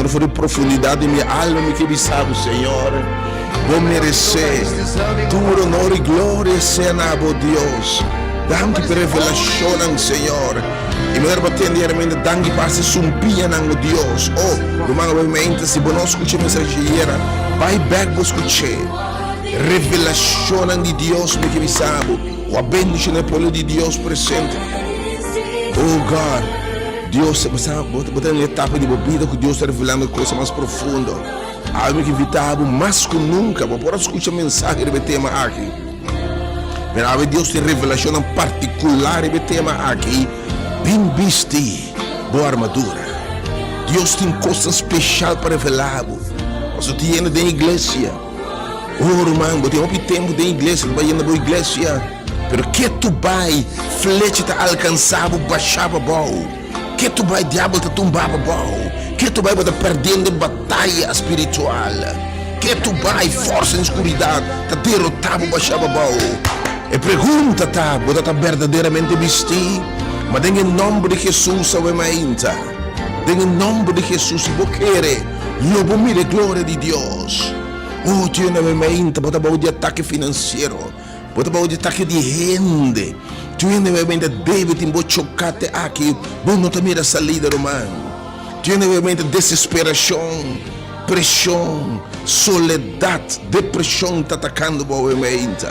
for de profundidade de minha alma, me que sabe, Senhor. Vou merecer tua honor e glória, Senhor Deus. Dá-me que revelação, Senhor. E me bater diariamente, dá-me que passe sumpia, Deus. Oh, normalmente, se você não escuta a mensageira, vai back para escutar. Revelação de Deus, me que sabe. O abençoe no poder de Deus presente. Oh, God. Deus está botando uma etapa de vida que Deus está revelando coisas mais profundas. Algo que evitava mais que nunca. Por escutar a mensagem do tema aqui. Mas Deus tem revelação particular do tema aqui. Bem vesti, boa armadura. Deus tem coisas especial para revelar. Você tem indo da igreja. Oh, irmão, tem um tempo da igreja, vai indo da igreja. Mas que tu vai, flecha está alcançado, baixava bom. Que tu vai, diabo te tumbava bom. Que tu vai, você perdendo batalha espiritual. Que tu vai, força em escuridão, te derrotava, baixava bom. E pergunta, tá, você está verdadeiramente vestido? Mas em nome de Jesus, obviamente. Em nome de Jesus, se você quer, lobo mire glória de Deus. Oh, Deus, obviamente, você vai de ataque financeiro. Você vai de ataque de renda. Tu obviamente David em chocate aqui, bom não te mira salida, irmão. Tu obviamente desesperação, pressão, soledade, depressão tá atacando obviamente.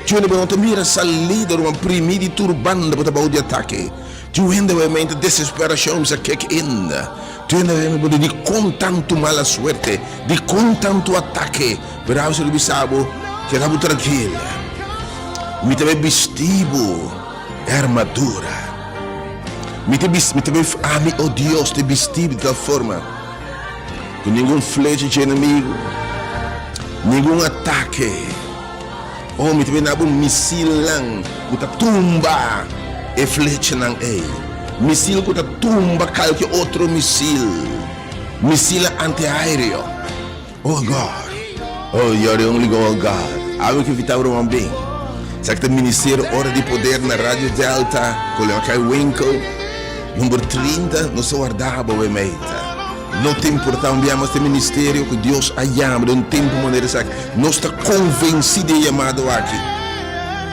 Tu não te mira salida, irmão, primeiro e turbando para o de ataque. Tu obviamente desesperação se kick in. Tu obviamente de com tanto mala suerte, de com tanto ataque, pero você não sabe que estava tranquilo. Me teve vestido armadura. Me teve oh Deus, te vestido de tal forma que nenhum flecha de inimigo, nenhum ataque. Oh, me teve um missil lang, que tumba e flecha lang missil que tumba qualquer outro missil antiaéreo. Oh God, oh you're the only God. Algo que evitava um bem. Sabe que o Ministério Hora de Poder na Rádio Delta, com o Kai Winkle, número 30, não se guardava o e-mail. Não tem importância, enviamos este ministério que Deus a chama, de um tempo maneira, sabe? Nós estamos convencidos de chamado aqui.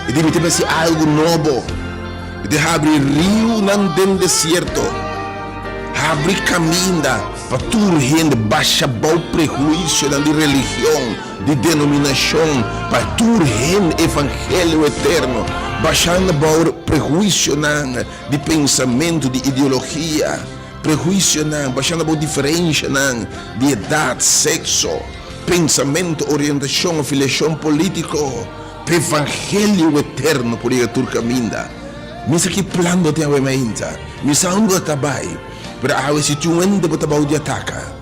E de meter assim algo novo. E de abrir rio no deserto. Abrir caminho para tudo gente baixa bom prejuízo de religião, de denominação, para tudo gente evangelho eterno, baixando bom prejuízo de pensamento, de ideologia, prejuízo baixando bom diferença de idade, sexo, pensamento, orientação, afiliação política, evangelho eterno por ir tudo caminho. Mas aqui plano de avementa, mas onde está bem? Para a situação de botar de ataca,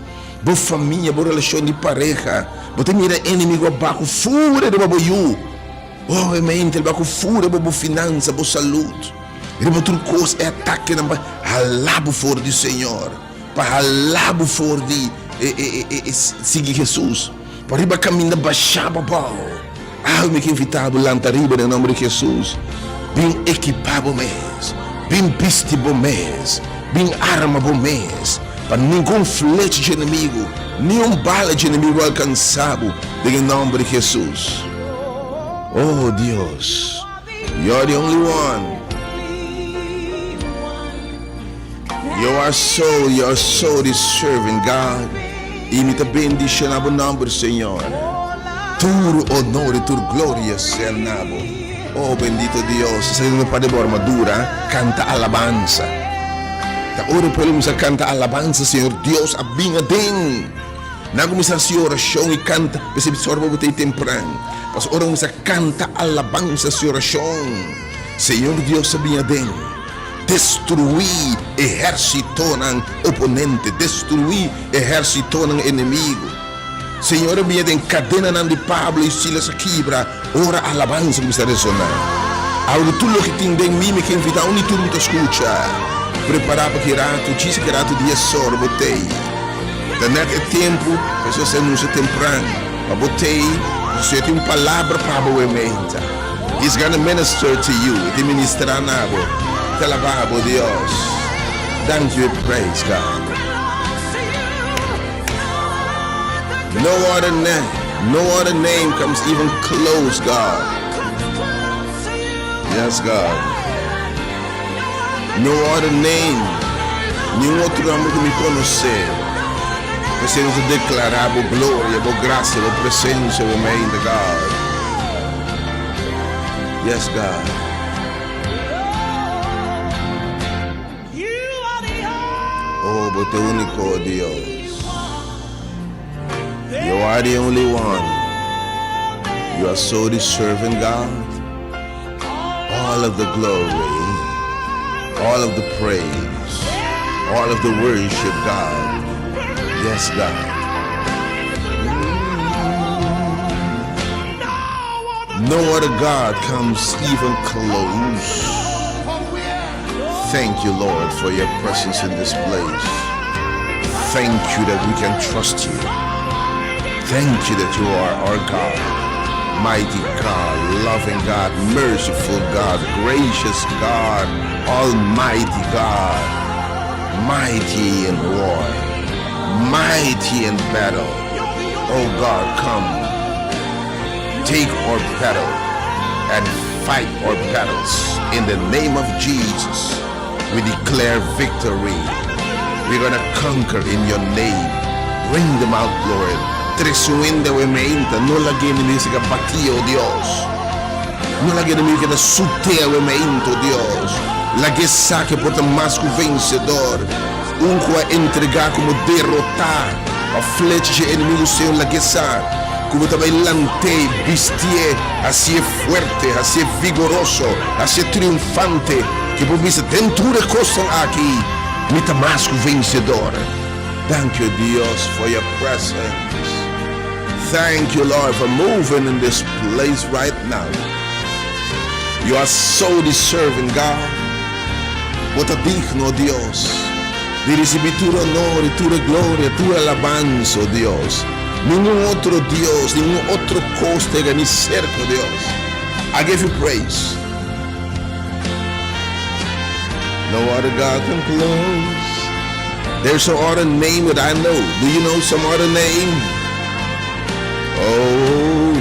boa família, boa relação de pareja, botar mira inimigo abaixo, fura de baboiu, obviamente ele abaixo fura boa finança, boa saúde, ele botar coisa é ataque na alabo for do Senhor, para alabo for de seguir Jesus, para ir caminhar baixar babau, me que invitado lá riba no nome de Jesus, bem equipado mesmo, bem vestido mesmo. Bem arma bom mês, para nenhum flecha de inimigo, nenhum bala de inimigo alcançado, em nome de Jesus. Oh Deus, you're the only one. You're so deserving, God. E me te bendición a nome do Senhor. Tu honor e tu glória ser nabo. Oh bendito Deus, saindo para de armadura, canta alabanza. Ora podemos cantar alabanza, Senhor Deus, a binha den. Na começação a oração e canta, você absorve o teu temprano. Mas ora vamos canta alabanza, oração. Senhor Deus, a binha den. Destruir exército nan oponente, destruir exército nan inimigo. Senhor, a binha den cadena nan de Pablo e Silas aqui para ora alabanza começa a ressonar. Algo tudo que tem em mim que invita um e tudo te escuta. Preparar para que rato, diz que rato dia só, botei. Daí é tempo, pessoas se anuncia temprano. Mas botei, você tem uma palavra para o emenda. He's gonna minister to you, de ministrar nabo. Te lavabo, Deus. Thank you, praise God. No other name comes even close, God. Yes, God. No other name. Nenhum outro nome que me conhecer. Precisamos declarar a glória, a graça, a presença, o nome de God. Yes, God. Oh, but the único Dios. You are the only one. You are so deserving, God. All of the glory, all of the praise, all of the worship, God. Yes, God. No other God comes even close. Thank you, Lord, for your presence in this place. Thank you that we can trust you. Thank you that you are our God, mighty God, loving God, merciful God, gracious God, almighty God, mighty in war, mighty in battle. Oh God, come, take our battle and fight our battles. In the name of Jesus, we declare victory. We're gonna conquer in your name. Bring them out, Lord. Tresuende o emeita, no la geni que batio, Dios. No la geni que da sute o emeinto, Dios. La que saque por más que vencedor. Un que entregar como derrotar. A flecha de enemigo seu la que sabe. Como também lante, vestir, assim fuerte, assim vigoroso, assim triunfante. Que por vista tentura costam aqui. Mita mais que vencedor. Thank you, Dios, for your presence. Thank you, Lord, for moving in this place right now. You are so deserving, God. What a digno, Dios. De recibir tu honor y tu gloria, tu alabanza, oh Dios. Ningún otro Dios, ningún otro coste ni cerca, Dios. I give you praise. No other God can close. There's no other name that I know. Do you know some other name? Oh,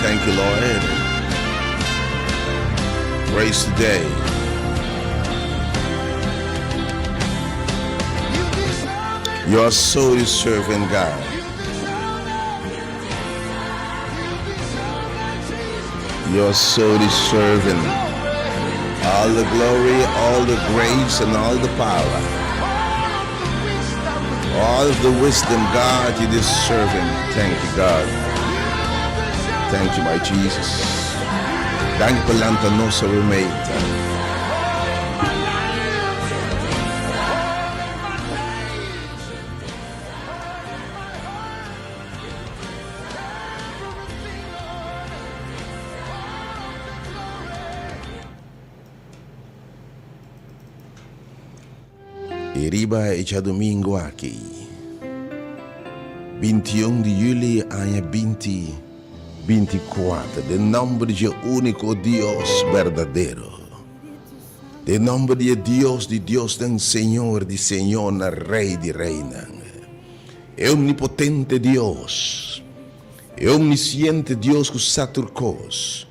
thank you, Lord. Praise today. You are so deserving, God. You are so deserving. All the glory, all the grace, and all the power. All of the wisdom, God, you deserve him. Thank you, God. Thank you, my Jesus. Dank pelanta nossa remeita. Iriba e já domingo aqui. 21 de julho, ano 2024. De nome de único Deus verdadeiro. De nome de Deus do Senhor, de Senhor, Rei de Reina. É omnipotente Deus. É omnisciente Deus que saturcos.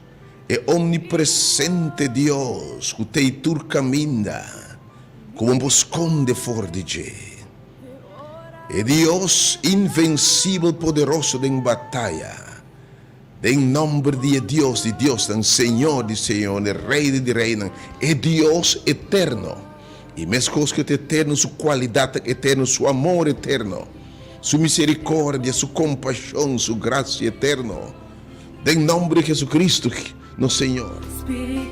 É omnipresente Deus que te turcaminda. Como um boscão de fordige. É Deus invencível, poderoso em batalha. Em nome de Deus do Senhor, de Senhor, Rei de Reina. É Deus eterno. E mesmo que é eterno, sua qualidade eterna, seu amor eterno, sua misericórdia, sua compaixão, sua graça eterna. Em nome de Jesus Cristo, no Senhor.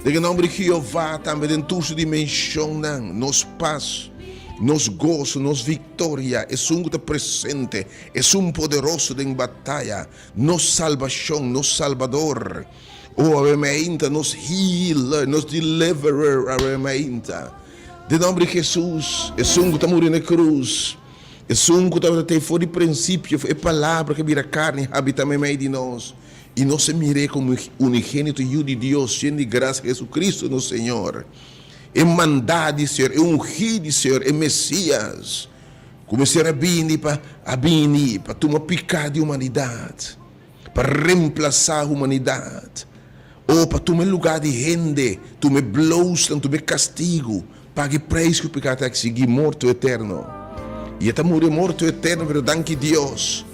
Em nome de Jeová, também em tua dimensão, nos paz, nos gozo, nos vitória, é um presente, é um poderoso em batalha, nos salvação, nos salvador, o arrementa, nos healer, nos deliverer, arrementa. De nome de Jesus, é um que morreu na cruz, é um que tem fora de princípio, é palavra que vira carne, habita no meio de nós. E não se mire como unigênito Filho de Deus, cheio de graça, Jesus Cristo, no Senhor. É mandado de Senhor, é ungido de Senhor, é Messias. Comecei a bini para tomar picada de humanidade, para reemplaçar a humanidade, ou para tomar lugar de gente, tomar blows, tomar castigo, pague preço que o pecado é que seguir morto eterno. E está morto eterno, pero danke Deus.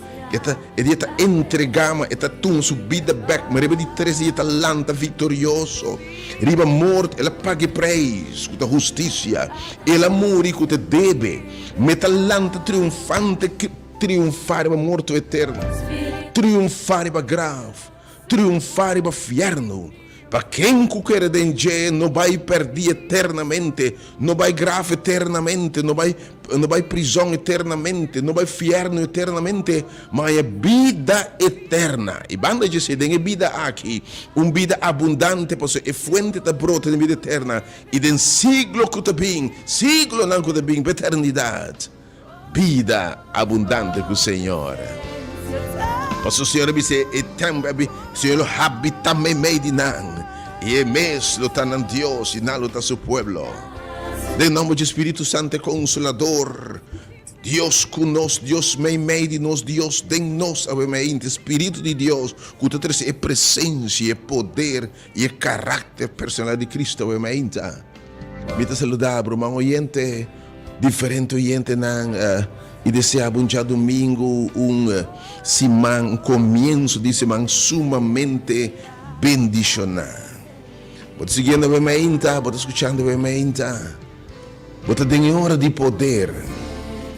Ele está entregando, está tomando sua vida back, mas de 13 ele está lanta vitorioso. Riba morto, ela paga preço da justiça. Ela morre que te deve, mas está lanta triunfante, triunfar para morto eterno, triunfar para grave, triunfar para inferno. Para quem quer danger não vai perder eternamente, não vai grave eternamente, não vai prisão eternamente, não vai inferno eternamente, mas é vida eterna. E banda diz que é vida aqui, uma vida abundante, porque é fonte da brota de vida eterna. E den siglo que te bem, siglo não que te bem, eternidade, vida abundante com o Senhor. Posso o Senhor dizer, o Senhor habita me meio de nan, e é mesmo está em Deus e não está seu povo. Em nome do Espírito Santo Consolador, Deus conosco, Deus meio de nós, Deus de nós, obviamente, Espírito de Deus, que te traz a presença, e poder e o caráter personal de Cristo, obviamente. Me te saludar, irmão oyente, diferente oyente, e desejar um dia domingo, semana, começo de semana sumamente bendicional. Pode seguir novamente, pode escutar novamente. Pode ter hora de poder,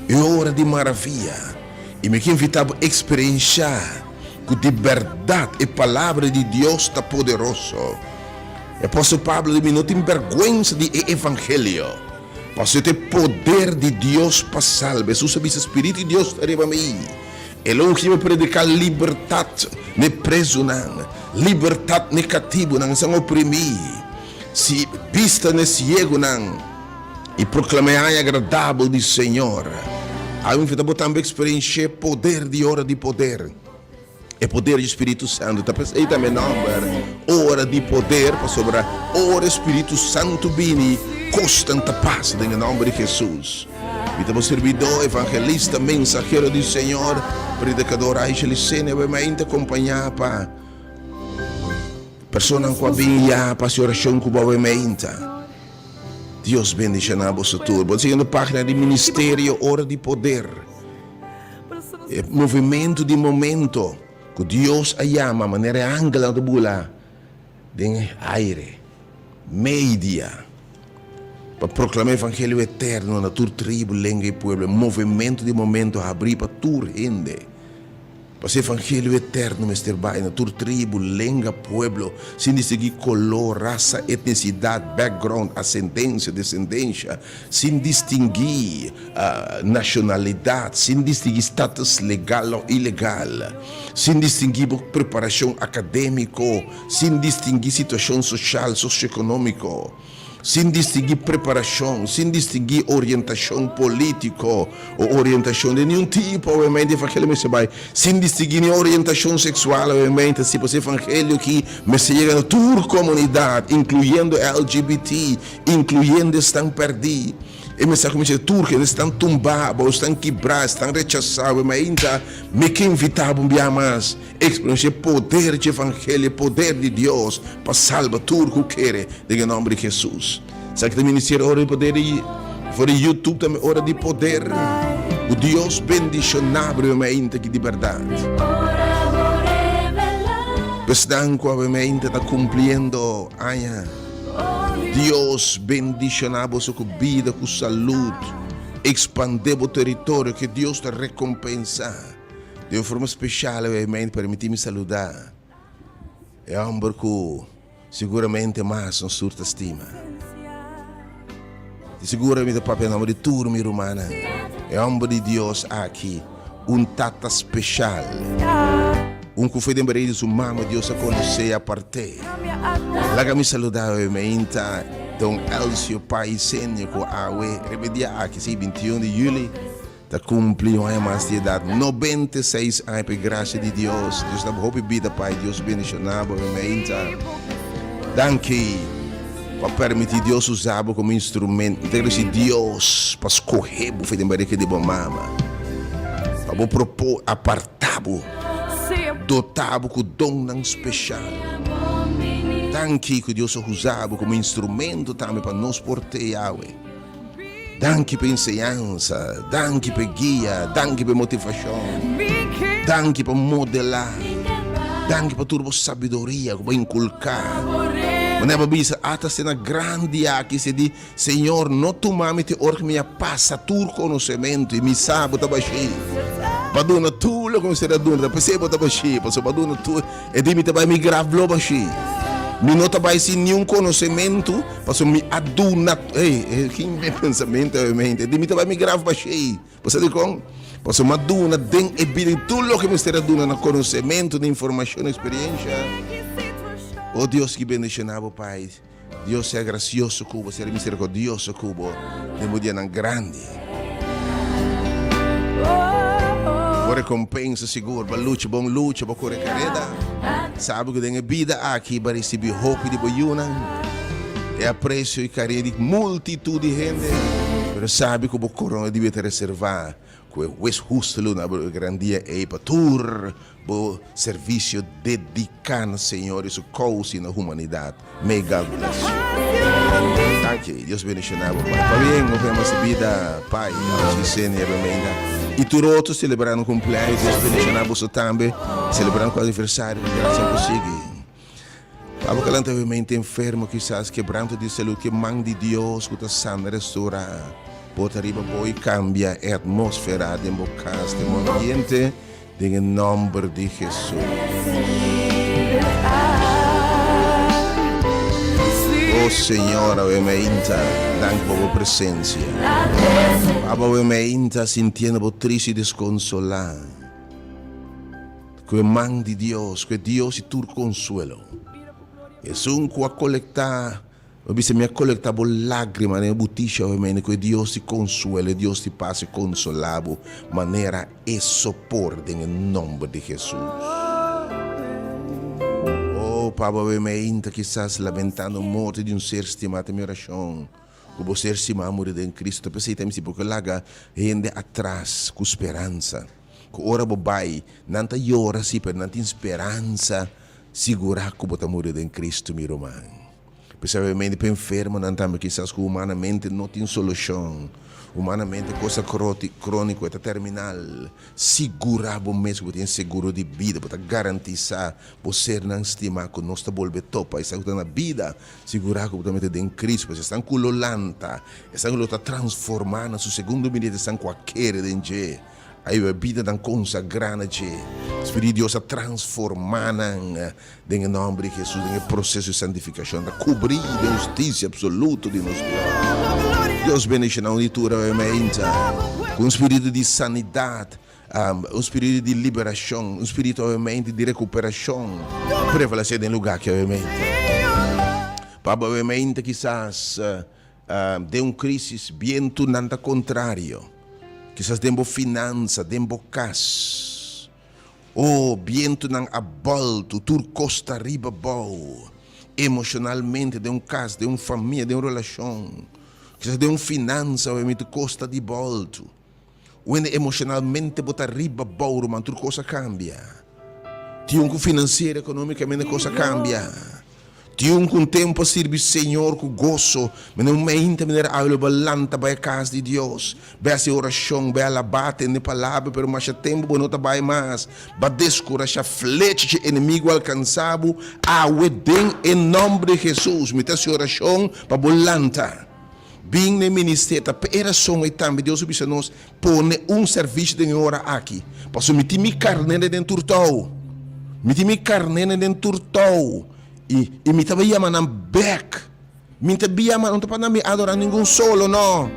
é hora de maravilha. E me quero invitar a experienciar que de verdade a palavra de Deus está poderoso. O apóstolo Pablo de mim não tem vergonha de evangelho. Porque tem poder de Deus para salvar. Jesus sabe, o Espírito de Deus está arriba a mim. Ele vai predicar liberdade, ne preso não, liberdade ne cativo não, são oprimidos. Se vista ne ciego não, e proclamar a agradável do Senhor. Aí eu vou também experienciar poder de hora de poder. É poder do Espírito Santo. Tá pensando também não, hora de poder para sobrar, hora Espírito Santo vini. Constante paz em nome de Jesus. E temos servidor, evangelista, mensageiro do Senhor, predicador, Aisha Licene, obviamente acompanhar para pessoas com a vinha, para a oração com obviamente. Deus bendiga na vossa turma. Vou seguir na página de ministério, hora de poder. É movimento de momento que Deus a chama, maneira angela de bula, de aire, meia. Para proclamar o evangelho eterno na tua tribo, língua e povo, movimento de momento a abrir para tua gente. Para o evangelho eterno, Mr. Bai, na tua tribo, língua, povo, sem distinguir color, raça, etnicidade, background, ascendência, descendência, sem distinguir nacionalidade, sem distinguir status legal ou ilegal, sem distinguir preparação acadêmica, sem distinguir situação social, socioeconômica, sem distinguir preparação, sem distinguir orientação política ou orientação de nenhum tipo, obviamente, sem distinguir orientação sexual, obviamente, se você evangelho que me chega na tua comunidade, incluindo LGBT, incluindo estão perdidos. E me sabe como é turco, eles estão tumbados, estão quebrados, estão rechaçados, mas ainda me que invitar a mais experienciar poder de evangelho, poder de Deus para salvar turco que quer, em nome de Jesus. Sabe que também iniciar hora de poder e for YouTube também hora de poder. O Deus bendicionável ainda que de verdade. Pestanco obviamente está cumprindo aia. Deus bendicionável com vida, com saúde, expandir o território que Deus te recompensa. De uma forma especial, obviamente, permitir-me saludar. É um homem que seguramente mais nos surta estima. Seguramente, papai, em nome de turma romana, é homem de Deus aqui, tata especial. Que foi de embaraço sua mama, Deus a conhecer a partir. Laga me saludar, obviamente, Dom Elcio Pai Sênio, com a Aue, remedia aqui, 21 de julho, está cumprindo a mais de idade, 96 anos, por graça de Deus. Deus dá boa vida, Pai, Deus bendicionável, obviamente. Danke. para permitir Deus usar como instrumento. Então, se Deus para escorrer, para fazer uma que de mama, para propor apartar, dotar com dom não especial. Danke que Deus usar como instrumento também para nos portar. Danke per enseñanza, danke per guia, danke per motivazione, danke per modelar, danke per turbo sabedoria, per inculcar. Quando a Bíblia ata cena grande aqui se diz, Senhor, não tu mami te orque minha passa tur conhecimento e me sabe tabaxi. Baduna tu lo come será duna, percebo tabaxi, passo baduna tu e dimi te vai me gravlo baixi. Mi não vai sem nenhum conhecimento, passo me aduna, que meu pensamento é mente, dimi te vai me grava baixi. Você diz como? Passo me aduna, den e bili tudo que me será aduna no conhecimento, na informação, na experiência. Oh Deus que bendicionava, Pai. Deus é gracioso com você, é misericordioso com você. Temos dia grande. Boa recompensa seguro, boa luta, boa correr carreira. Sabe que tem a vida aqui para receber hope de boiuna. É apreço e carinho de multitud de gente. Mas sabe que o corona deve te reservar. Que o justo na grandia é para tur, o serviço dedicado, Senhor, e sua causa na humanidade. May God bless you. Thank you. Deus bendiga, Pai. Para bem, nós vemos a vida, Pai, a cena e a remenda. E tu outros celebrando o cumpleaños, Deus bendiga você também, celebrando o aniversário, graças a você. Para que ela mente enfermo, quizás quebrando de saúde, que mão de Deus, que está sana, restaurar. Pode arriba poi cambia a atmosfera dentro da casa, dentro ambiente, em nome de Jesus. Oh Senhor, eu me inta, danke por tua presença. Aba eu me inta sentindo por triste e desconsolar. Que mão de Deus, que Deus é tu consuelo. És que a colectar. Se mi collectavo lacrime nella bottiglia, che Dio ti consuela, Dio ti passa consolavo, maniera e sopporta nel nome di Gesù. Oh, Papa, ovviamente, chissà lamentando morte di un ser stimato in mia orazione, come ser stimato morire in Cristo, perché porque laga rende atrás com speranza, che ora bobai, nanta ora si per nanta speranza, sicura che potrà morire in Cristo, mi romano. Principalmente para enfermo, não também quizás que humanamente não tem solução. Humanamente, coisa crônica, terminal. Segurar o mesmo que tem seguro de vida, para garantizar você não estimar que nós estamos voltando topa, está na vida, segurar que você tem em Cristo, porque estão cololanta, estão transformando, seu segundo minuto estão qualquer de aí a vida dan consagrada de Espírito de Deus a transformar em nome de Jesus em processo de santificação, a cobrir a justiça absoluta de nosso Deus. Deus bendiga na unitura com um espírito de sanidade, um espírito de liberação, um espírito obviamente de recuperação, prevalecer em lugar que obviamente. Para obviamente quizás de uma crise bem tunante contrário. Quizás dentro finança, dentro casa, oh, viento não abalto, tur costa riba bom, emocionalmente, de casa, de uma família, de uma relação, quizás de uma finança, obviamente, costa de volta, quando emocionalmente bota riba bom, mas tur coisa cambia, tinha um financeiro, economicamente, coisa cambia. Tinha um tempo a servir Senhor com gozo, mas não me inta maneira a balanta para a casa de Deus, para a oração, para a labate na palavra, pero mais tempo não trabalha mais, para descurar a flecha de inimigo alcançado, a wedem em nome de Jesus, me essa oração para balanta. Bem no ministério, era som e também Deus observa nós pone um serviço de hora aqui, para me ter carne dentro do turtão, me ter carne dentro do turtão. E me estava chamando back. Me estava chamando, não estava me adorar ninguém solo, não.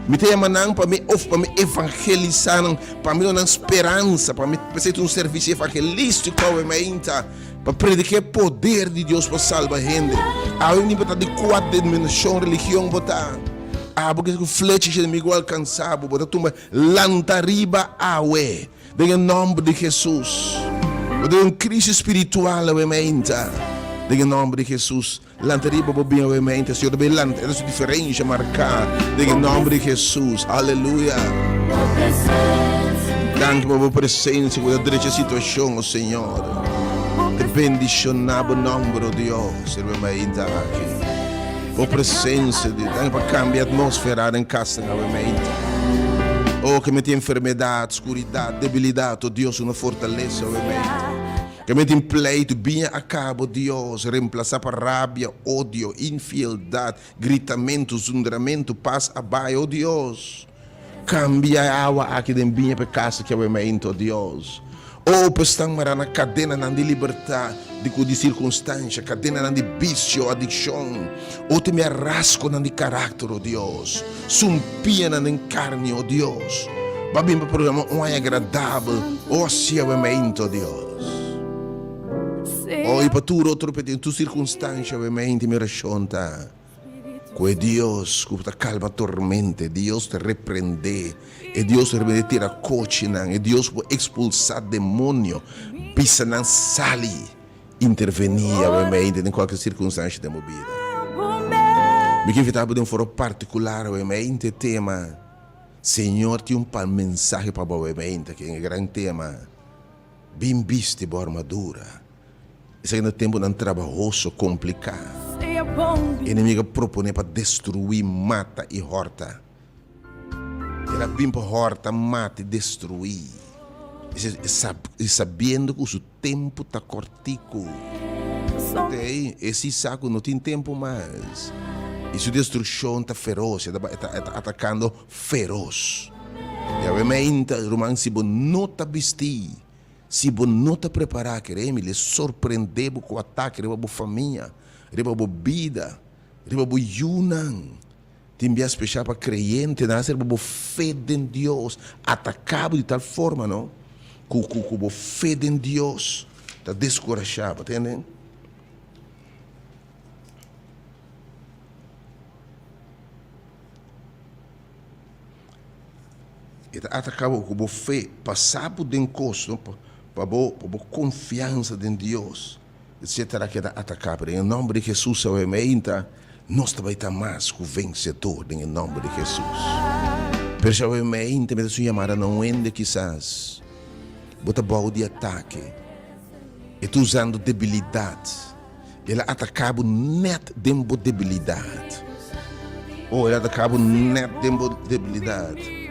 Me estava chamando para me evangelizar, para me dar esperança, para me fazer um serviço evangelístico, para predicar o poder de Deus para salvar a gente. A gente está de quatro denominações, religião, porque o flecha de inimigo alcançado, botar tumba lantariba awe, em nome de Jesus. Botar uma crise espiritual, em nome de Jesus, Lanteriba bobinha obviamente, Senhor, bem lante, essa diferença marcar, em nome de Jesus, aleluia. Danke por a presença, por a direita situação, Senhor. Te bendicionava o nome de Deus, obviamente, aqui. Por presença de Deus, para cambiar a atmosfera em casa, obviamente. Oh, que me tem enfermidade, escuridade, debilidade, oh Deus, uma fortaleza, obviamente. Que me tem pleito, bem a cabo, Deus, reemplaçar para rábia, ódio, infidelidade, gritamento, zundramento, paz abaixo, oh Deus. Cambia a água aqui dentro bem para casa que é o momento, Deus. Oh, pestang marana cadena de liberdade, de circunstância, cadena de vício, adicção. Oh, te me arrasco de caráter, oh Deus. Sumpia na carne, oh Deus. Babim para programa um agradável, oh, assim é o momento, Deus. Oh, e para tu outro em tu circunstância, obviamente, me rachonta. Que Deus, que te calma a tormenta, Deus te repreende, e Deus te repreende tira coche, e Deus pode expulsar demônio, pisa não sali, intervenir, obviamente, em qualquer circunstância da minha vida. Me invitava de um foro particular, obviamente, tema, Senhor, tem mensagem para obviamente, que é um grande tema, bem visto por armadura. Esse é um tempo trabalhoso, complicado. O inimigo propõe para destruir, mata e horta. Ele vem para horta, mata e destruir. E sabendo que o seu tempo está cortico. Esse saco não tem tempo mais. E sua destruição está feroz, está atacando feroz. E obviamente, o romano, se você não está vestido, se você não está preparado, queremos lhe surpreender com o ataque de sua família, de sua vida, de sua yunan. Tem que especial para crente, nascer sua fé em Deus, atacado de tal forma, não? Com a fé em Deus, está descorajado, entendem? Está atacado com a fé, passado de encosto, para a confiança em Deus, etc. Que está atacado. Em nome de Jesus, nós também estamos mais que vencedor, em nome de Jesus. Percebamente, a sua chamada não ende, quizás, bota boa de ataque, e tu usando debilidade, ele atacava net dentro de debilidade, ou ele atacava net dentro de debilidade.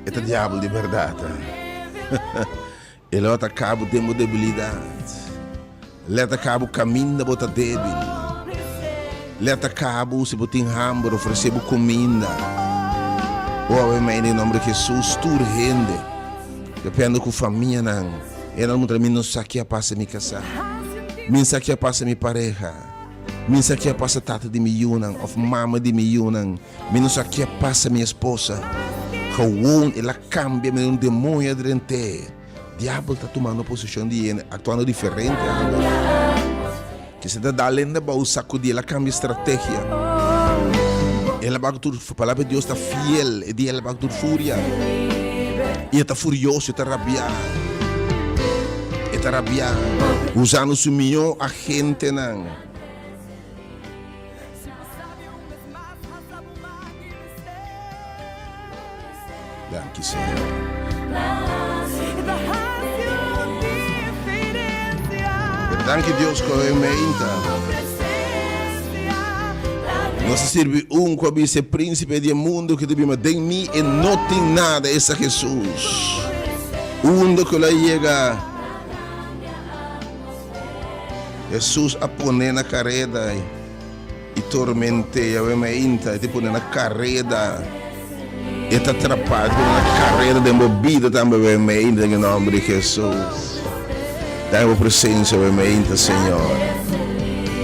É o diabo de verdade. Ele atacava dentro de debilidade. Ele atacava o caminho da bota débil. Ele atacava se botar em hambre, oferecer comida. Em nome de Jesus, tu rende. Depende com a família, não. Ele não sabe passa me casar. Não sabe passa me pareja. Não sabe passa tata de mi yunang, of mama de mi yunang. Não sabe passa minha esposa. Gewoon, ela cambia, um demônio adrente. Diabo está tomando posição de ele, atuando diferente. Que se dá além da baú sacudir, ela cambia estratégia. Ela vai tudo, a palavra de Deus está fiel, e ela vai tudo fúria. E está furioso, está rabiado. Está rabiado. Usando o melhor agente, não. Danke, Senhor. Danke, Deus, que eu me nós servimos como esse príncipe do mundo que devemos de mim e não tem nada, esse é Jesus. Onde que ele chega, Jesus a põe na carreta e tormenteia, e te põe na carreta. E está atrapado na carreira de movida também, em nome de Jesus. Dá-me a presença, Senhor.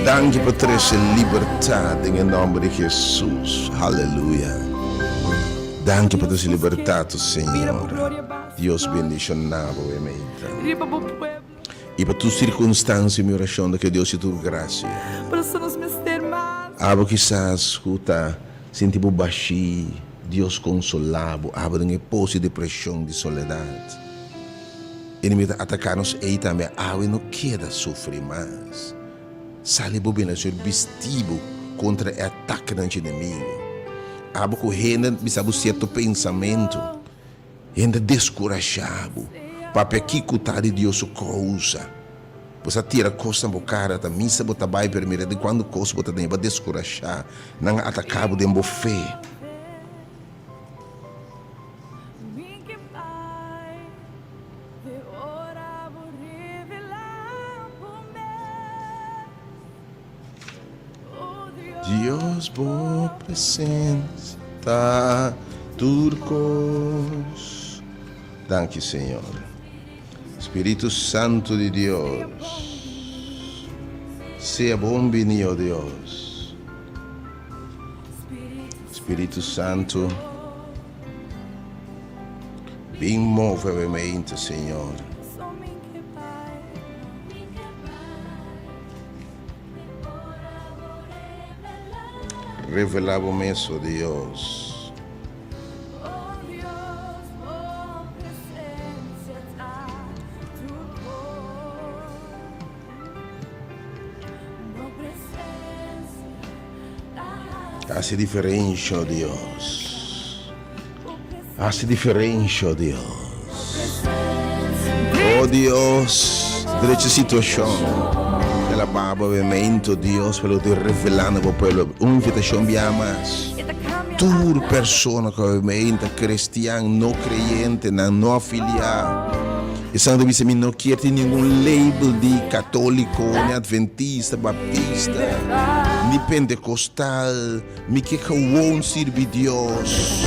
Dá-me para trazer liberdade, em nome de Jesus. Aleluia. Dá-me para trazer liberdade, Senhor. Deus bendicionado, E para tus circunstâncias, minha oração é que Deus te dê graça. Possamos meter mais. Abo quizás escuta, sentimos baixi, Deus consolabo, abo de pose de depressão, de soledade. Inimigo atacar-nos e também, abo não queda sofrer mais. Sale bobina, ser vestido contra o ataque do inimigo. Abo que renda, bisabo certo pensamento, renda descorajado. Papai que cutar de Deus causa. Você tira coisa na cara, tá missa bota vai primeiro de quando coisa bota nem vai descorachar, não atacabo de fé. Deus boa presença, turcos. Danke, Senhor. Espírito Santo de Deus, seja bem-vindo, Deus. Espírito Santo, bem movemente, Senhor. Revelava-me isso, Deus. Hace diferente, oh Deus. Hace diferente, oh Deus. Oh Deus, durante a situação, pela Baba, momento, Deus, pelo te revelando para o povo, uma invitação bem mais. Tur persona que obviamente cristiano, não creyente, não afiliado. E santo disse não quer ter nenhum label de católico, nem adventista, baptista, nem pentecostal, me que vão servir Deus.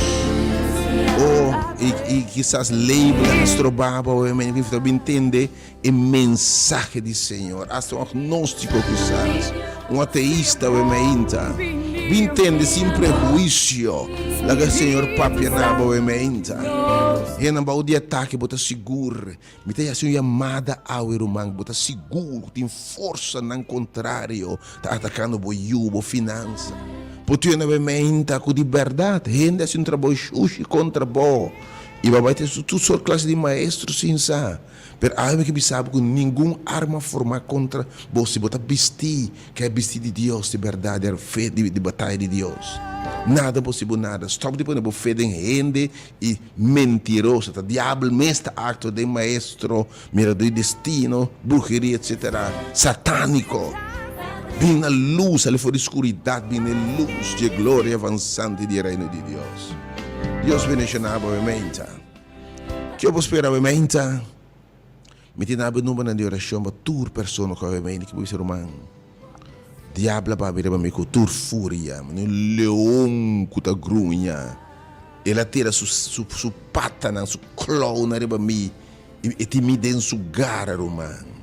E quizás label nuestro baba, obviamente, que entender o mensagem do Senhor. Hasta um agnóstico quizás, um ateísta, obviamente. Entende sem prejuízo. Lá que o Senhor papia na obviamente. E não vai de ataque, bota seguro. Me tem assim chamada ao irmão, bota seguro, tem força não contrário, tá atacando o boiubo, finança. Porque obviamente com liberdade, rende assim um trabalho xuxi contra bo. E vai ter tudo sua classe de maestro sem sa. Pero algo que sabe que nenhuma arma forma contra você, bota vestir, que é vestir de Deus, de verdade, é fé de batalha de Deus. Nada possível, nada. Stop de pôr fé de rende e mentiroso. O diabo mestre acto de maestro, mira do destino, bruxeria, etc. Satânico. Vem na luz, ali for escuridade, vem na luz de glória avançante do reino de Deus. Deus bendiga obviamente. Que eu vou esperar obviamente. Me tinabe número de oração para tur persona que obviamente que ser humano. Diablo para ver para mim com tur fúria, um leão que tá grunha. Ela tira su pata na su claw na riba mi e te me den su gara romano.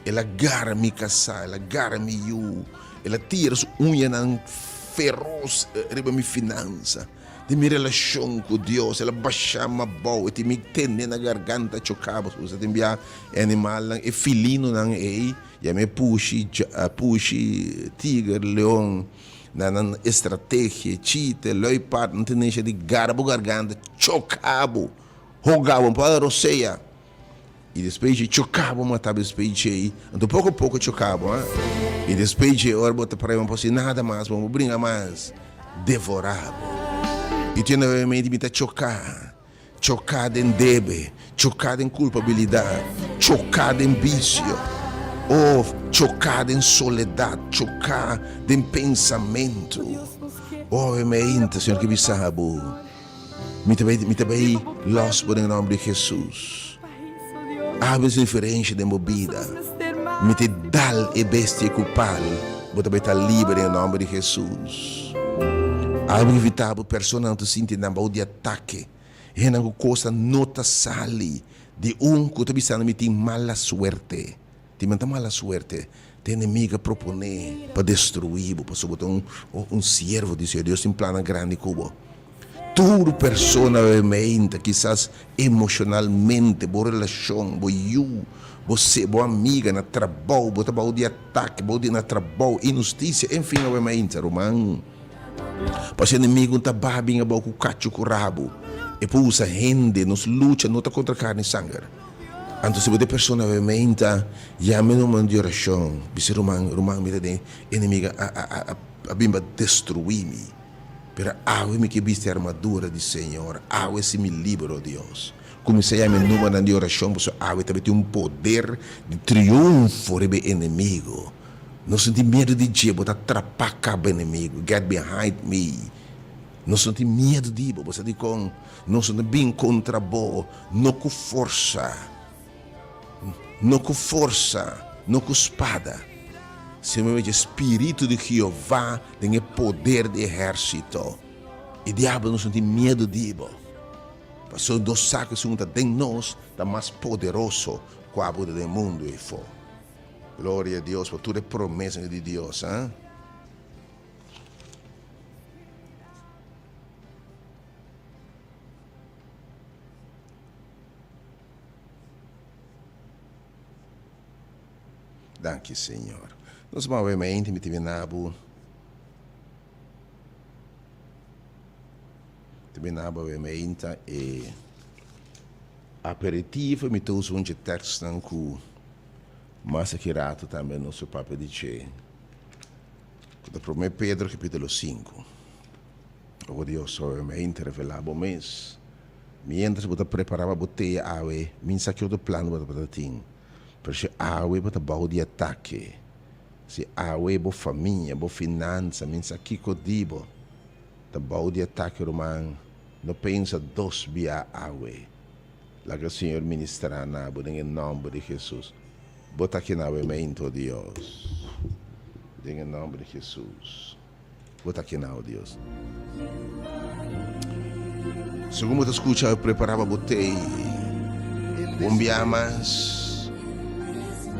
Ela gara mi casa, ela gara mi you. Ela tira su unha na feroz riba mi finança. De minha relação com Deus, ela baixa uma boa, e me tende na garganta, chocava, você tem bia animal, é filino não é, e me puxe, tigre, leão, na estratégia, cheetah, leopardo, não tem nem de garbo, garganta, chocava, rogava para a roceia, e depois de chocava, matava depois de, então pouco a pouco chocava, e depois de, ora bota para ele, não posso nada mais, vamos brincar mais, devorava. E tinha obviamente me chocado em débito, chocado em culpabilidade, chocado em vício, ou chocado em soledade, chocado em pensamento. Obviamente, Senhor, que me sabe, me também los por em nome de Jesus. Abre diferente de movida, me te dá e bestia culpável, vou também estar livre em nome de Jesus. Algo evitável, pessoa não sente na mão de ataque. E não coisa nota sali de que está pensando que tem mala suerte. Tem muita mala suerte. Tem inimigo a proponer para destruir, para botar um servo de Deus tem plano grande cubo. tu persona veramente, quizás emocionalmente, boa relação, boa you, você, boa amiga, na trabalho, boa trabalho de ataque, boa de na trabalho, injustiça, enfim, veramente, romano. Para o inimigo está babinha, boa com o cacho, com o rabo. E por usa gente, nos luta, não está contra carne e sangue. Então, se você persona veramente, já me numa de oração, se romano, me dá inimiga, a bimba destruir-me. Pero awe que viste a armadura do Senhor, awe se me libero, Deus. Comecei a me número de oração, porque awe também tem poder de triunfo sobre o inimigo. Não senti medo de Deus, botar atrapar o inimigo, get behind me. Não senti medo de Deus, você diz com, não senti bem contra bo, não com força, não com espada. Simplesmente Espírito de Jeová tem o poder de exército. E o diabo não tem medo de Deus. Porque dos sacos que está em nós, está mais poderoso que a vida do mundo. Glória a Deus por toda a promessa de Deus. Hein? Danke, Senhor. Nós novamente me terminamos obviamente e aperitivo me trouxe um texto que mas aqui rato também no seu papel de che da 1 Pedro capítulo 5 o Deus obviamente revelava mês mientras você preparava a boteia awe min saqueu do plano para ting porque awe para baú de ataque se awe bo família, bo finança, minsa kiko dibo, da bau de ataque romano, não pensa dos via awe. Lá que o Senhor ministrará na em nome de Jesus. Bota aqui na mente, Deus. Em nome de Jesus. Bota aqui na Deus. Segundo você escuta, eu preparava botei. Bombiamas.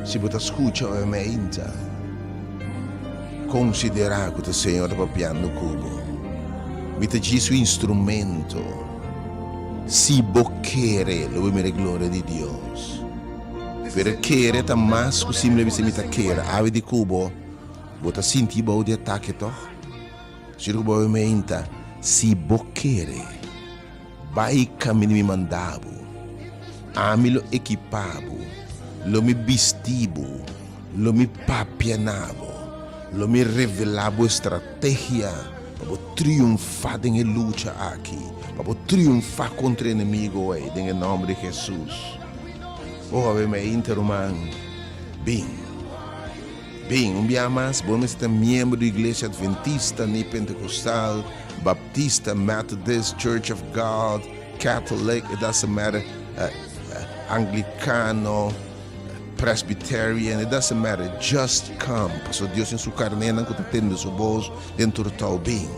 Se você escuta, eu mente. Considerar que o Senhor está piano cubo. Me diz o instrumento. Se boquere, lo me glória de Deus. Per querer está mais que simplesmente me querer. Ave de cubo, bota sentir o de ataque toch? Se o boa menta, se boquere, vai caminho me mandavo, ami lo equipavo, lo me vestivo, lo me papianavo. Lo me revelava estratégia para triunfar em luta aqui, para triunfar contra o inimigo em nome de Jesus. Obviamente, irmão, bem, dia mais, bom ser membro da Igreja Adventista, nem Pentecostal, Baptista, Methodist, Church of God, Catholic, it doesn't matter, Anglicano, Presbyterian, it doesn't matter, just come. So Deus em sua carne não está tendo seu bolso dentro do teu bem.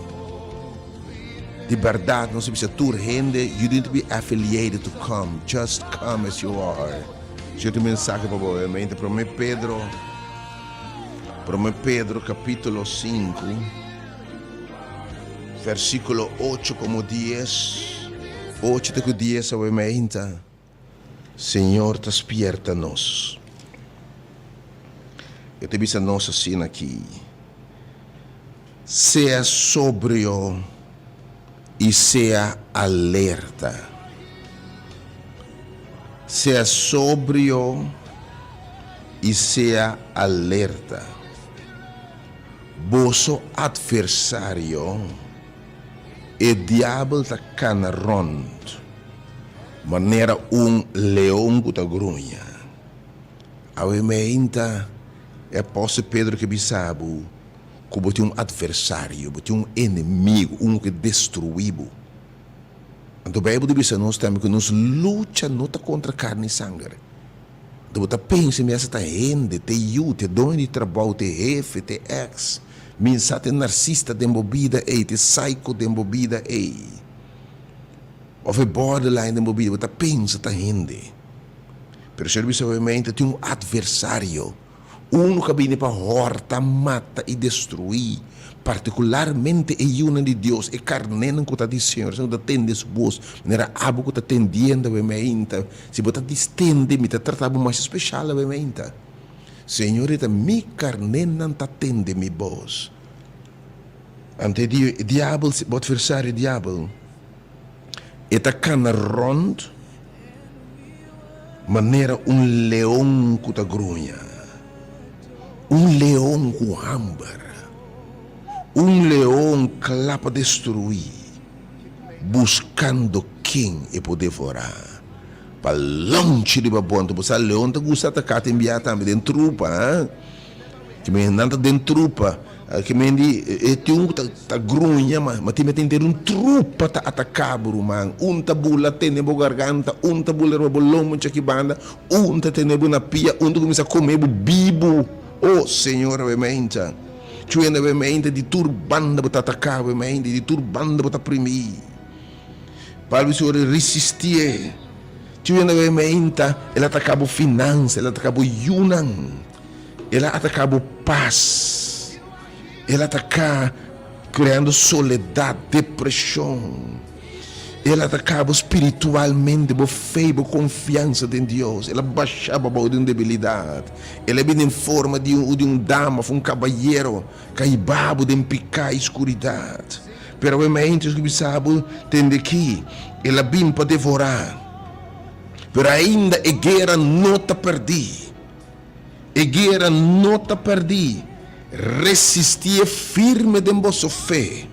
De verdade, não se precisa tur gente, you need to be affiliated to come. Just come as you are. Se eu tenho mensagem para você, mente para 1 Pedro capítulo 5, versículo 8 como 10. 8 até 10, obviamente. Senhor, despierta-nos. Eu te disse a nossa cena aqui. Seja sóbrio e seja alerta. Seja sóbrio e seja alerta. Vosso adversário, o diabo está canarrond, maneira leão que está grunha. Obviamente, é apóstolo Pedro que sabe que você tem adversário, você tem inimigo, que destruído. Então, a Bíblia diz a nós também que nos luta não está contra carne e sangue. Então, você pensa, mas essa gente, te eu, te dono de trabalho, te jefe, te ex, minsa te narcisista de embobida, te psycho de embobida, ou borderline de embobida, você pensa, tá gente. Pero, obviamente, tem adversário, uno que viene para horta, mata e destruir. Particularmente é una de Deus, é carnena que está dizendo, se você atende su voz, maneira abo que está atendendo, se você distende, me está tratando mais especial, Senhor, mi carnena está atende mi voz. Ante o diabo, o adversário do diabo, está cana rond, maneira leão que está grunha, leão com hambar. Leão clapa destruir, buscando quem é poder devorar. Para longe de babonto, você leão tá gosta de atacar enviar também dentro trupa, que me nada dentro trupa, que me di tem tá grunha, mas tem ter trupa tá atacar man, tá bula tem nebo garganta, tá bula ro bolom aqui banda, tá tem nebo na pia, começa a comer bibo. Oh Senhor, obviamente. Chuena obviamente di turbanda bota atacar obviamente di turbanda bota primir. Para o Senhor resistir. Chuena obviamente ela atacava finança, ela atacava yunan, ela atacava paz, ela atacava criando soledade, depressão. Ela atacava espiritualmente, por fé, por confiança em Deus. Ela baixava por uma debilidade. Ela vinha em forma de dama, um cavalheiro, caibabo de picar a escuridade. Pero obviamente, os que sabem, tem que ela vinha para devorar. Pero ainda a guerra não está perdida. A guerra não está perdida. Resistir firme de vossa fé.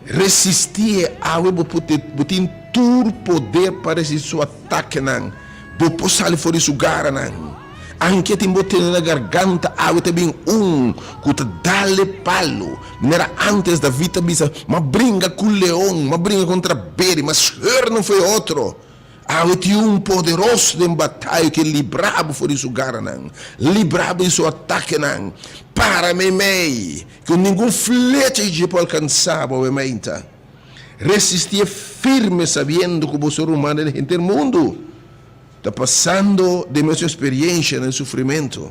Resistir a botin tur poder para esse seu ataque não, bo sair fora isso gara não, anche tem botin na garganta a também que dale palo, era antes da vida bisa, mas brinca com o leão, mas brinca contra bere, mas não foi outro. Tinha poderoso de batalha que librava por isso gara não, librava isso ataque não, para mim, que nenhum flecha de pode alcançar, obviamente. Resistir firme sabendo que o ser humano é o mundo está passando de minha experiência no sofrimento.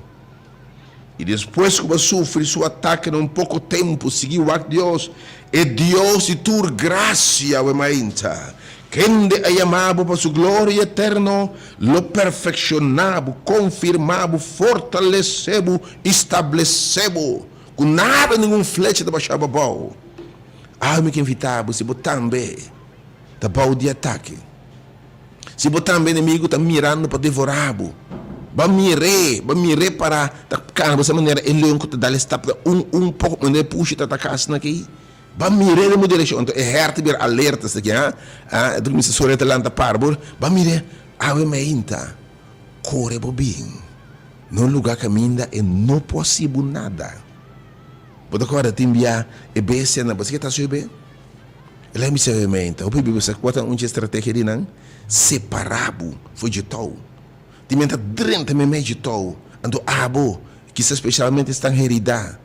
E depois que você sofre seu ataque em pouco tempo, seguiu a Deus, é Deus e tua graça, obviamente. Quem é chamado para sua glória eterna, lo perfeccionado, confirmado, fortalecebo, estabelecebo. Com nada, nenhum flecha de baixar babau. Me que invitava, se botar também, da bau de ataque. Se botar também, inimigo, está mirando para devorar. Vai mirar para, cara, dessa maneira, ele é um que te dá pouco, maneira, puxa, tá atacasse aqui. Vai mirar na direção, então é certo ver alertas aqui, do que se sorreta lá na parbor, vai mirar, obviamente, corre bobinho, no lugar caminha e não é possível nada. Pode agora te enviar e bem cena, você que está subindo, ele é me obviamente, o Bíblia você quota estratégia de não separado, foi de tal, te menta drenta me meio de tal, ando que se especialmente está em heredade.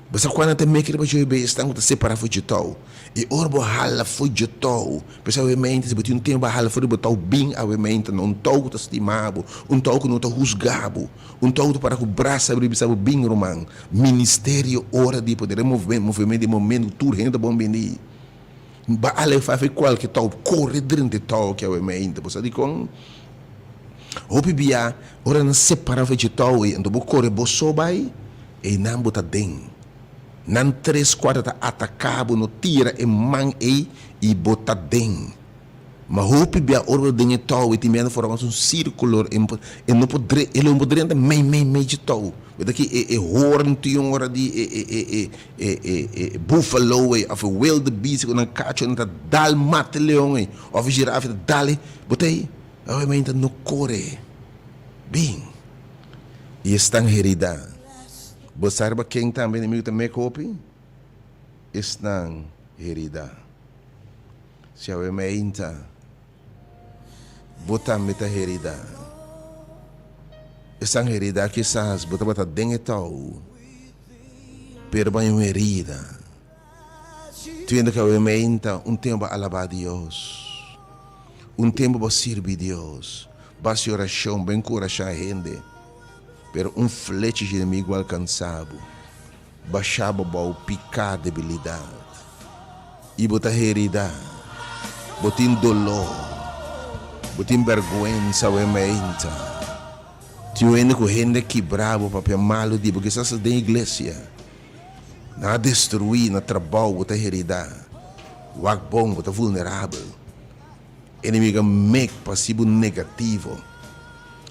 Você quando tem meio que você bem está separado foi de tal e orbo hala foi de tal pessoalmente se botar tempo hala foi de tal bem obviamente não tal que estimado tal que não está juzgado tal para que o braço abrir sabe bem romano ministério hora de poder movimento de momento tudo renda bom bem ba ale fa fe qualche tal corre dentro tal que obviamente você diz com o bibia ora não separado de tal e então corre bosso vai e não botar dentro. Nan 3/4 ta atacabo no tira e man e bota den. Ma hopi bia orbo denye tau e timena fora um círculo e não poderia ele não poderia mei de tau. Weet aqui horn tiong ora di buffalo e of a wild beast com um cacho na dal mate leão e of girafa dali botei obviamente no corre bem e estão herida. Você sabe quem também inimigo também copy? Estão herida. Se eu me inta, botar meta herida. Estão herida que essas botar dentro tal. Perbanho uma herida. Tendo que eu me inta tempo a alabar a Deus, tempo para servir a Deus, basta oração, bem coração a gente. pero flecha de inimigo alcançava, baixava o picar debilidade, e botar herida, botar dolor, botar vergonha, o mente. Tio único gente quebrava o papel malo de porque essas da igreja, na destruir, na trabalho, botar herida, o bom, botar vulnerável, inimigo make passivo negativo.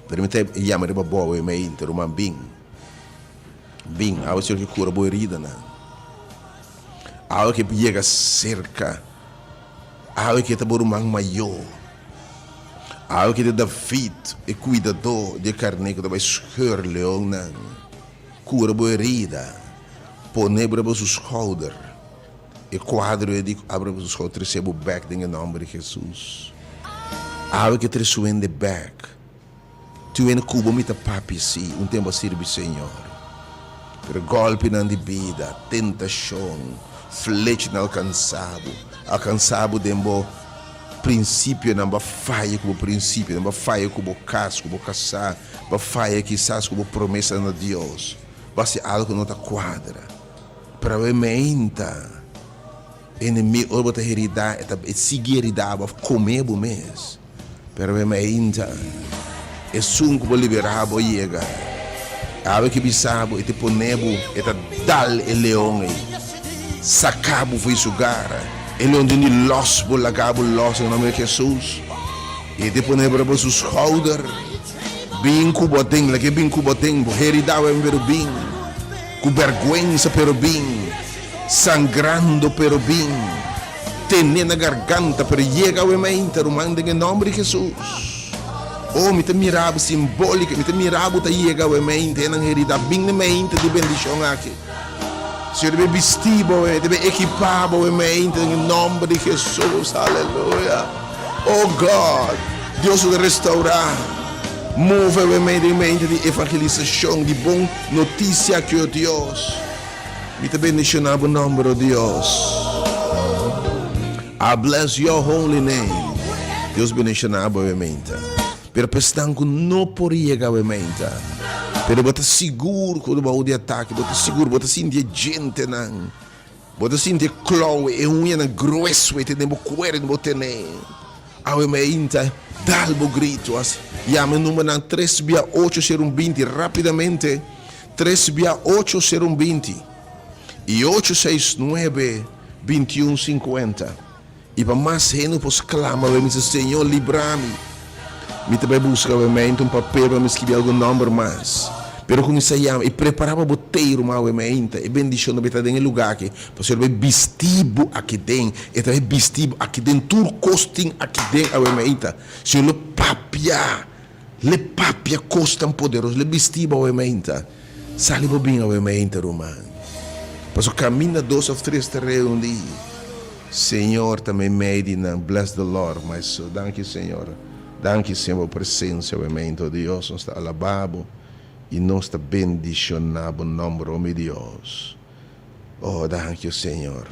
Permite chiamare boa e mente, uma bem, a você que cura boa herida, né? A que chega cerca, a que tá por um maior, a que dá fit e cuidador de carne que vai escolher leão, né? Cura boa herida, põe para os shoulders, e quadro e digo abre os shoulders, recebo back em nome de Jesus. A que te suende back. Tu em Cuba me papi si, tempo a servir Senhor. Per golpe na vida, tentação, flecha alcançado dembo princípio na falha como princípio, na falha como caso, como casar, na falha quizás como promessa de Deus. Vai ser algo que não te quadra. Para ver menta, inimigo, ou botar heredar, seguir heredar, comer o mês. Para ver menta. E sunco para liberar a chega. A que bisabo e te ponebo e te dal e leão e sacabo foi sugar. E leão de los por lagabo los em nome de Jesus. E te ponebo para os shoulder. Bem cuboteng, lá que bem cuboteng, heridao em pero bem. Com vergonha pero bem. Sangrando pero bem. Tenendo na garganta pero chega o mente, romando em nome de Jesus. Oh, me te mirava simbólica, me te mirava ta chega o mente, nang herida bem na mente de bendição aqui. Se deve vestir, deve equipar o mente em nome de Jesus, aleluia. Oh God, Deus vai restaurar, move o mente de evangelização, de boa notícia que o Deus. Me te bendicionar o nome de Deus. I bless your holy name. Deus bendicionar o mente. Pero pestanco não poderia chegar a mente. Pero bota seguro quando vai de ataque, bota seguro, bota sentir gente não. Bota sentir claw e unha na grueso e tem bo cuero no botene. A mente dá o grito assim. Llama o número 3680120 rapidamente. 3680120 e 869-2150. E para mais gente pois clama, me diz Senhor, livra-me. Me também busca obviamente papel para me escrever algum número mais. Pero com isso aí, e preparava o boteiro mais obviamente, e bendição também está em lugar que você vai vestido aqui dentro, e também vestido aqui dentro, tudo costing aqui dentro obviamente. Se o papia costam poderoso, le vestido obviamente, sale bem obviamente, romano. Mas o caminho 2 ou 3 te reunir. Senhor também medina, bless the Lord, my soul. Thank you, Senhor. Danke, Senhor, por presença, obviamente, Deus nos está alabado e nos está bendicionado em nome de Deus. Oh, thank you, Senhor.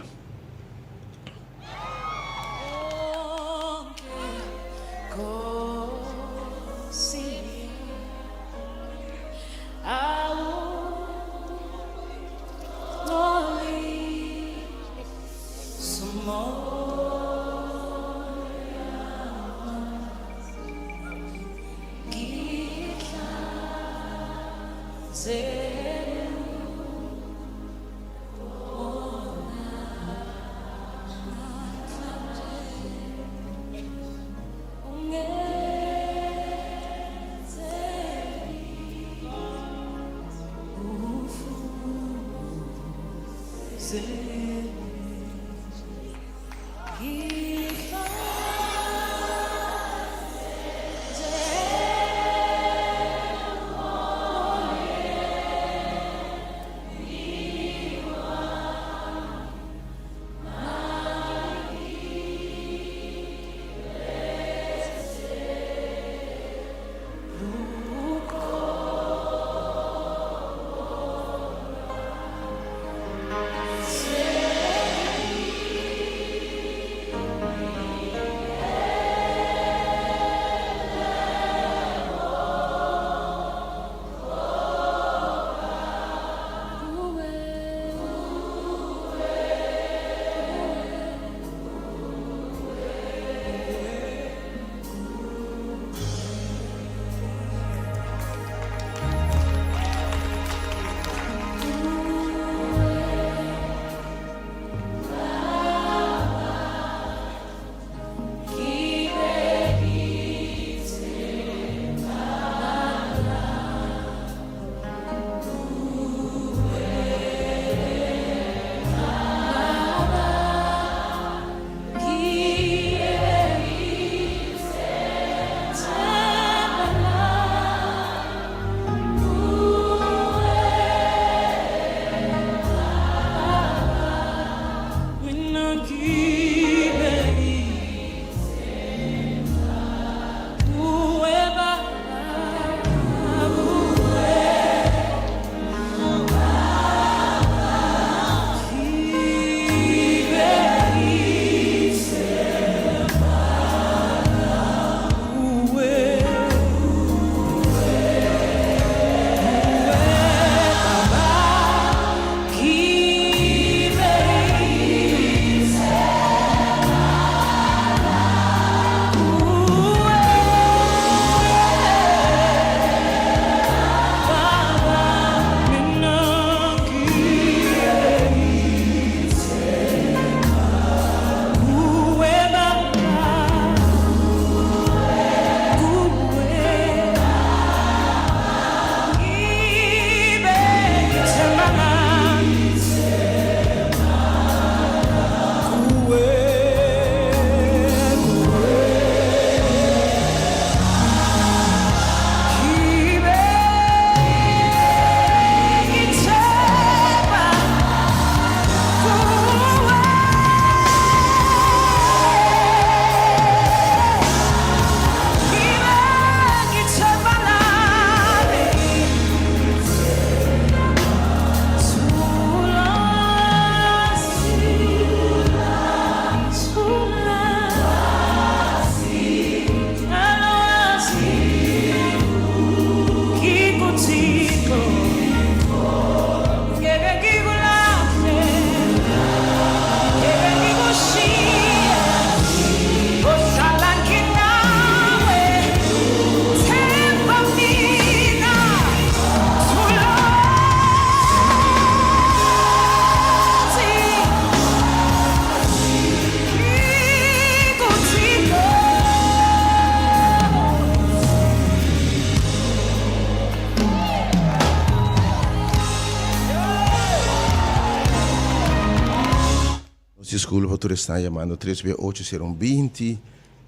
Desculpa, tu está chamando 368-020.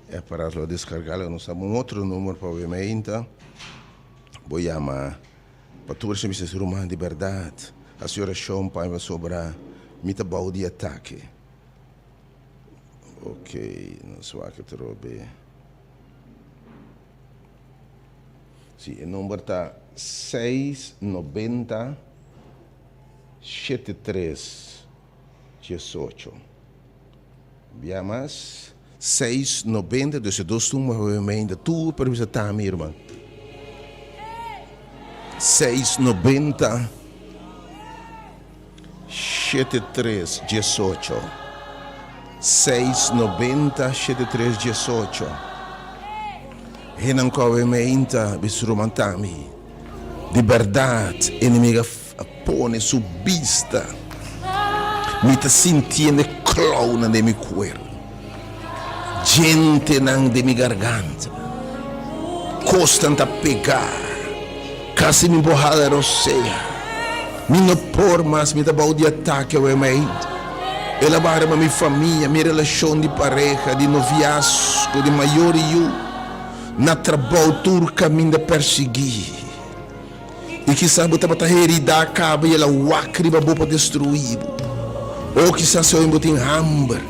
É para descargar. Nós temos um outro número para o e-mail. Vou chamar para tu ser Mr. Romano de verdade. A senhora Sean para sobre mita bau de ataque. Ok, não sei o que trobe. Sim, o número está 690 73 18. Viamas 690, dus het doos toen maar we meen de tour per we tam hier man. 690 73 18. 690 73 18. Hinan ko we meen ta bisrumantami. De verdade, inimiga pone subista. Me tá sentindo clown de mi cuerpo. Gente nang de mi garganta. Costan a pegar. Quase me borrada roceia. Me não por mais me dá de ataque ao e-mail. Ela barra minha família, minha relação de pareja, de noviazgo, de maior e eu. Na trabalho turca me da perseguir. E que sabe que a herida acaba e ela wacriba para destruir. Ou que se eu embotem hambre.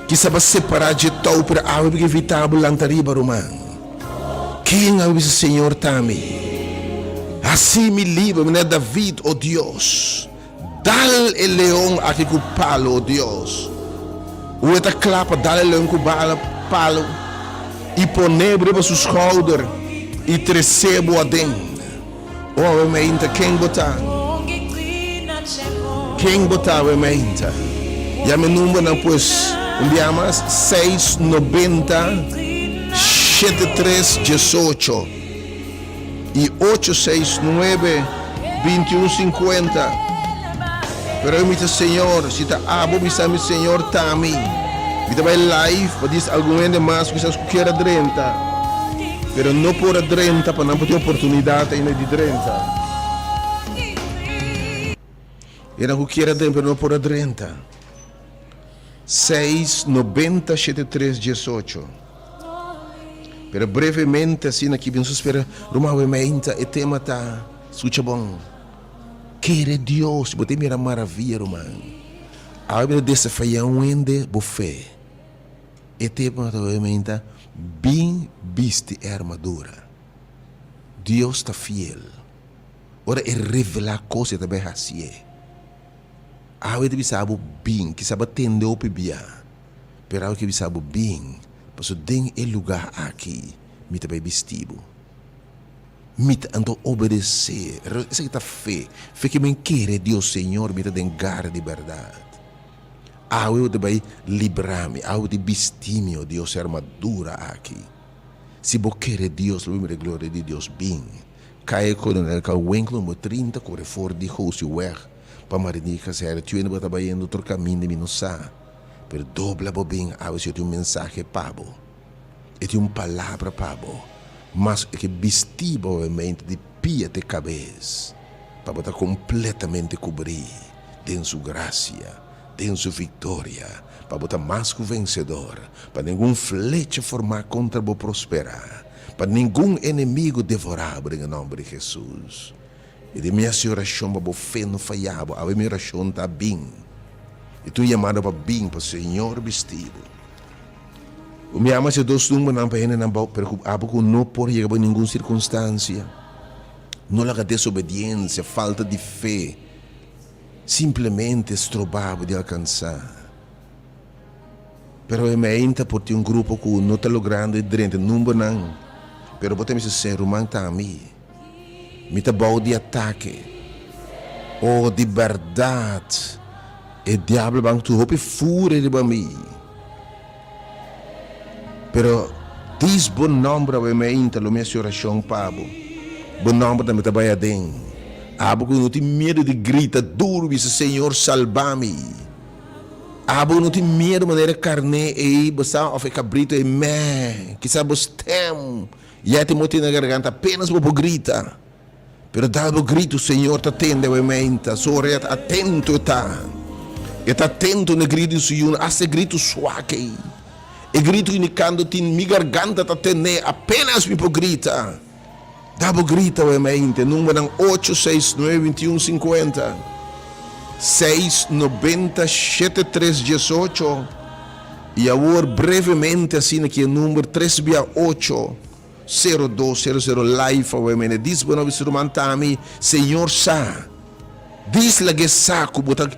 Que sabe separar de tal para algo evitável lantariba romano. Quem é o Senhor também? Assim me livra, me David, oh Deus. Dal el leão a que palo, oh Deus. O eta clapa, dal el leão com palo. E ponebre para seus shoulders. E trecebo a dentro. Oh, meinta, quem botar? Quem botar, meinta? Já me número, pois, enviamos 690 73 18 e 869 2150. Pero eu me diz, Senhor, se está abo, me sabe, Senhor, está a mim. Me dá live, para dizer algum ainda mais, que você quer 30. Pero não por 30 para não ter oportunidade ainda de 30. Era o que era dentro, pero não por 30. 690 73 18. Pero brevemente assim aqui bem espera, Romão ementa e tema tá, escuta bom. Querer Deus, bote mira maravilha, Romão. A hora desse feião ende buffet. E tema tá ementa bem viste a armadura. Deus está fiel. Ora é revelar coisa também assim. A hora de saber bem, que sabe atender o pibia. Pero a hora que sabe bem, porque tem o lugar aqui, me também vestido. Me ando obedecer. Isso que está fé. Fé que me quer Deus Senhor, me tem gar de verdade. A hora de vai livrar-me, a hora de vestir-me, oh Deus, a armadura aqui. Se você quer Deus, o nome glória de Deus bem. Cai quando ele cai o enclo, mo 30 corre fora de house weg. Para marinica ser, tu ainda vai trabalhando outro caminho de mim não sabe. Pero dobla bem, a você tem mensagem pabo. E tem palavra pabo. Mas que vestir o mente de pia de cabeça. Para botar completamente cobrir. Tem sua graça. Tem sua vitória, para botar mais que o vencedor, para nenhum flecha formar contra você prosperar, para nenhum inimigo devorar em nome de Jesus. E de minha oração para você não falhar, a minha oração está bem. E tu chamado para bem, para o Senhor vestido. O meu ama se dois números não para ele não preocupado com não por chegar em nenhuma circunstância, não lá desobediência, falta de fé. Simplesmente estrobava de alcançar. Pero eu me ainda por ter grupo que não está logrando dentro número não. Pero botem esse ser humano tá a mim. Me tá bom de ataque. Oh, de verdade. E diabo bang tu hope fura de mim. Pero diz bom nome eu me ainda lo minha oração pabo. Bom nome da me tá baia dentro. Abo que não tem medo de gritar duro, disse Senhor, salva-me. Abo que não tem medo de maneira carne e você ou fica cabrito e meh, que sabe os tem, e aí te motiva na garganta apenas para grita. Pero dá o grito, Senhor, te atende o mente, sorria atento tá. Está atento no grito do Senhor, hasta grito suave. E grito indicando que minha garganta está tendo apenas me grita. Dá-bo grita, obviamente. Número 869-2150. 690-7318. E agora, brevemente, assim, aqui, o número 368-0200 live, obviamente. Diz para nós, Tami, Senhor Sá. Diz la que saco, bota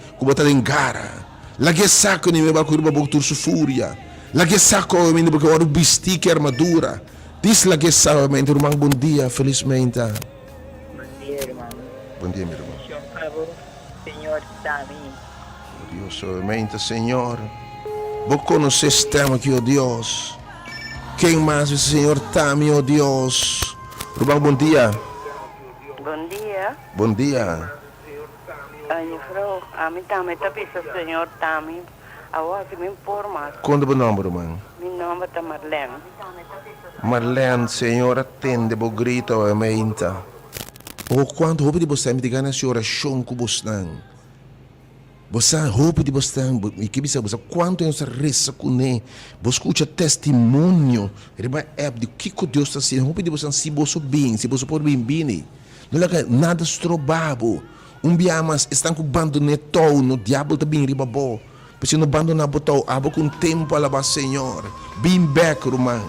em gara. La que saco, nem me vai curva, botar sua fúria. La que saco, obviamente, porque agora o bistique armadura. Diz la que saco, obviamente, irmão, bom dia, felizmente. Bom dia, irmão. Bom dia, meu irmão. Por favor, Senhor Tami. Deus, obviamente, Senhor. Vos conheces tema aqui, oh Deus. Quem mais o Senhor Tami, oh Deus. Irmão, bom dia. Bom dia. Bom dia. Minha vrouw, a mim também está pensando, Senhor Tami. Agora que me informa. Quando o nome, irmão? Meu nome é Marlene. Marlene, Senhor, atende o grito, obviamente. O quando roupa de você me diga nessa oração que você não. Você roupa de você, e que você quanto você reza com ele, você escuta testemunho, é de que Deus está sendo, roupa de você se você bem, se você pode bem, não é nada estrobado. Biamas estão com bando netou, no diabo também ribabo. Porque no bando na botão, abo com tempo alaba Senhor. Bem back, irmão.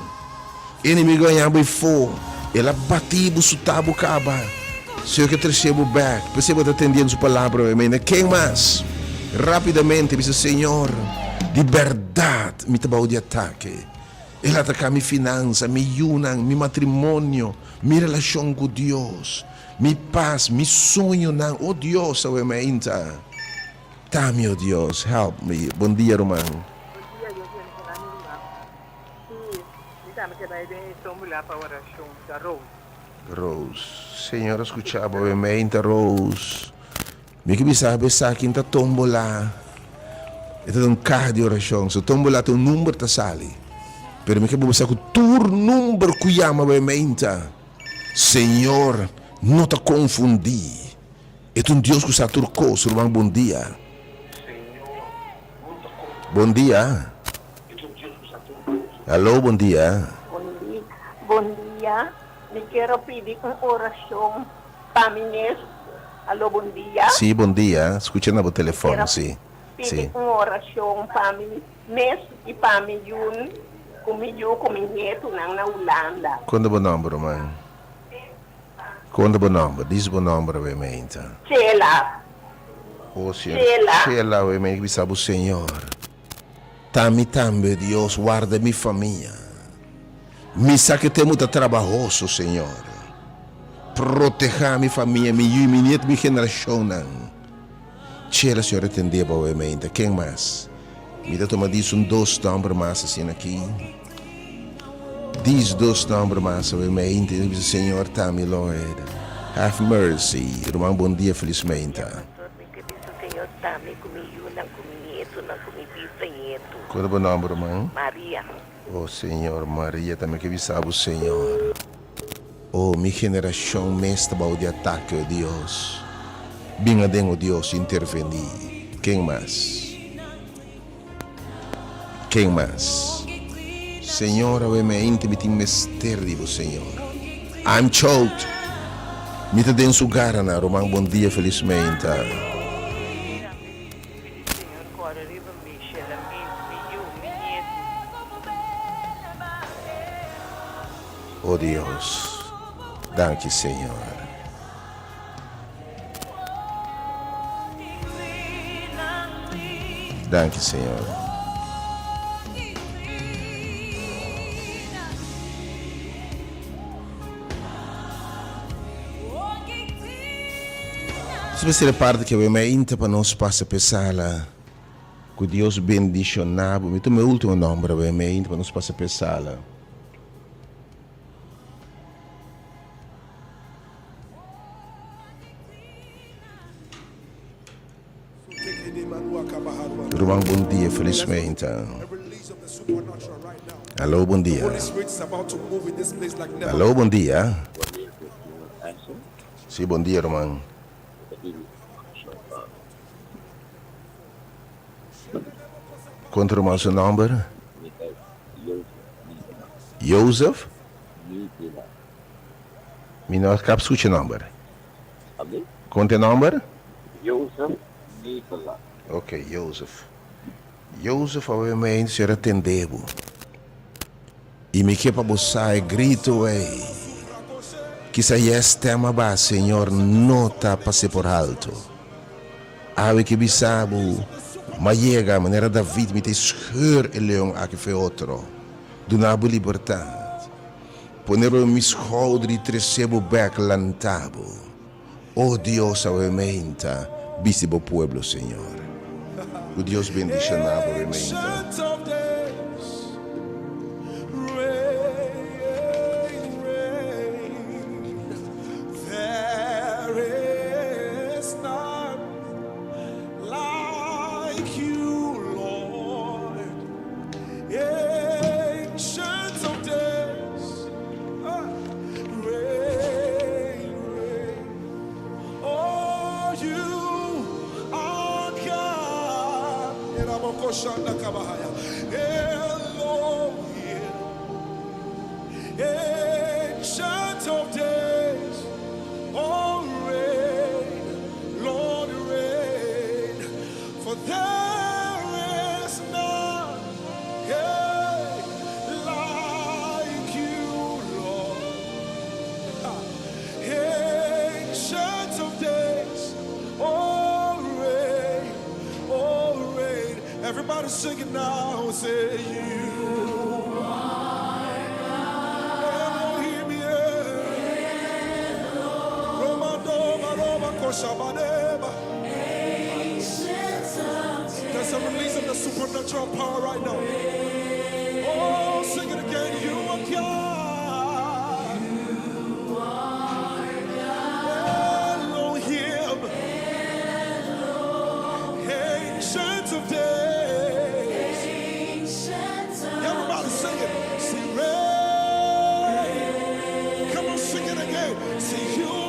Inimigo ganhava for. Ela batia o sutabo caba. Senhor que recebo back. Perceba atendendo sua palavra, amém. Quem mais? Rapidamente, diz Senhor, de verdade, me tabau de ataque. Ela ataca minha finança, minha união, meu matrimônio, minha relação com Deus. Mi paz, mi sonho não, oh Deus, obviamente. Tami, oh Deus, help me. Bom dia, irmão. Bom dia, eu venho falar Sim, me dá que vai de formular para oração da Rose. Rose, Senhor, escuchava, obviamente, Rose. Me que sabe, essa quinta tombola. Ito é um carro de oração. Se tombola tem um número, tá sali. Pero me que sabe que o número que chama, obviamente. Senhor, não te confundi. É um Deus que está turcoso, irmão. Bom dia. Bom dia. Alô, bom dia. Bom dia. Me quero pedir uma oração para mim. Alô, bom dia. Sim, bom dia. Escutando no telefone, sim. Pedir uma oração para mim e para mim comigo com meu neto na Holanda. Quando é o nome, irmão? Quando é o nome? Diz o nome, obviamente. Sheila. Oh, Senhor. Sheila, obviamente, que sabe o Senhor. Tami, Deus, guarda minha família. Me sabe que tem muito trabalhoso, Senhor. Proteja minha família, minha neto, minha geração. Sheila, Senhor, atendeu, obviamente. Quem mais? Me dá tomar disso dois nomes mais assim aqui. Diz dois nomes mais, obviamente. Diz Senhor, Tami, Lord. Have mercy. Irmão, bom dia, felizmente. Senhor, Tami, comigo, com meu neto, com meu bisneto. Qual é o nome, irmão? Maria. Oh, Senhor, Maria, também que sabe o Senhor. Oh, minha geração mestra de ataque, oh Deus. Bem adendo, Deus, intervenir. Quem mais? Quem mais? Senhor, eu me íntimo tem mistério, Senhor. I'm choked. Me te den su garana, Romão, bom dia, felizmente. Oh Deus, danke, Senhor. Danke, Senhor. Essa vai ser a parte que eu me inta para nós passar a pensar lá. Que Deus bendicionava. Me meu último nome, eu me inta para nós passar a pensar lá. Irmão, bom dia, felizmente. Alô, bom dia. Alô, bom dia. Sim, bom dia, irmão. Quanto mais seu nome? Joseph? Minha cap switch number. Quanto number? Joseph Nicola. Ok, Joseph. Joseph, ovviamente, si attendebo. E mi chiama bussare grito e chissà yes tema ba, Signor, nota passe por alto. Ave que bisabo, ma llega maneira David mi te scheur e leão a que foi outro. Donabo liberdade. Ponero mis schoudri trecebo back lantabo. Oh Dios, ovviamente, bisibo pueblo, Senhor. O Deus bendiga nabo, ovviamente. Ancient of days, oh reign, Lord reign, for there is none like you, Lord. Ancient of days, oh reign. Everybody sing it now, say you. There's a release of the supernatural power right now. Oh, sing it again. You are God. You are God. Elohim. Ancient of days. Everybody sing it. Sing rain. Come on, sing it again. Sing you.